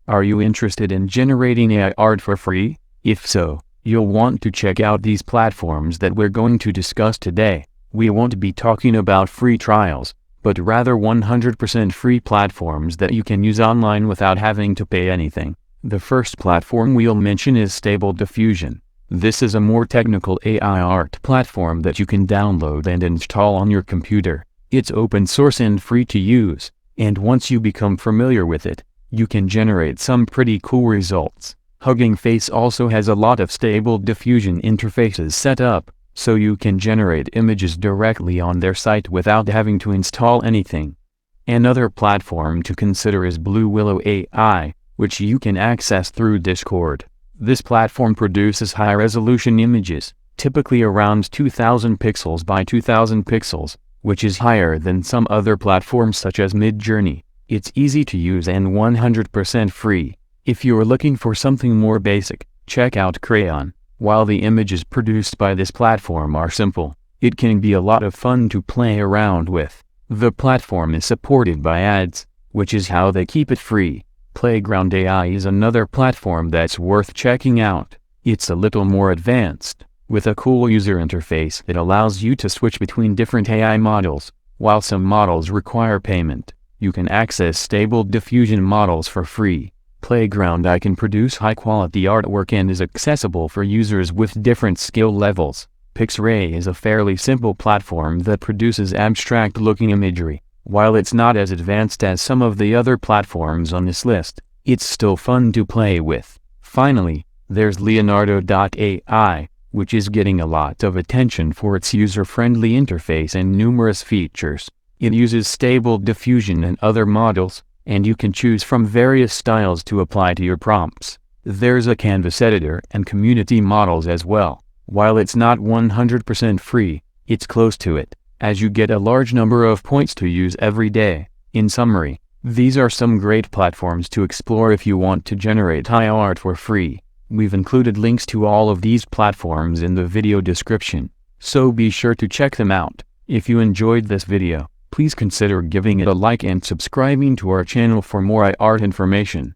Are you interested in generating AI art for free? If so, you'll want to check out these platforms that we're going to discuss today. We won't be talking about free trials, but rather 100% free platforms that you can use online without having to pay anything. The first platform we'll mention is Stable Diffusion. This is a more technical AI art platform that you can download and install on your computer. It's open source and free to use, and once you become familiar with it, you can generate some pretty cool results. Hugging Face also has a lot of Stable Diffusion interfaces set up, so you can generate images directly on their site without having to install anything. Another platform to consider is BlueWillow AI, which you can access through Discord. This platform produces high-resolution images, typically around 2000 pixels by 2000 pixels, which is higher than some other platforms such as Midjourney. It's easy to use and 100% free. If you're looking for something more basic, check out Crayon. While the images produced by this platform are simple, it can be a lot of fun to play around with. The platform is supported by ads, which is how they keep it free. Playground AI is another platform that's worth checking out. It's a little more advanced, with a cool user interface that allows you to switch between different AI models. While some models require payment, you can access Stable Diffusion models for free. Playground AI can produce high-quality artwork and is accessible for users with different skill levels. Pixra is a fairly simple platform that produces abstract-looking imagery. While it's not as advanced as some of the other platforms on this list, it's still fun to play with. Finally, there's Leonardo.ai, which is getting a lot of attention for its user-friendly interface and numerous features. It uses Stable Diffusion and other models, and you can choose from various styles to apply to your prompts. There's a canvas editor and community models as well. While it's not 100% free, it's close to it, as you get a large number of points to use every day. In summary, these are some great platforms to explore if you want to generate high art for free. We've included links to all of these platforms in the video description, so be sure to check them out. If you enjoyed this video, please consider giving it a like and subscribing to our channel for more art information.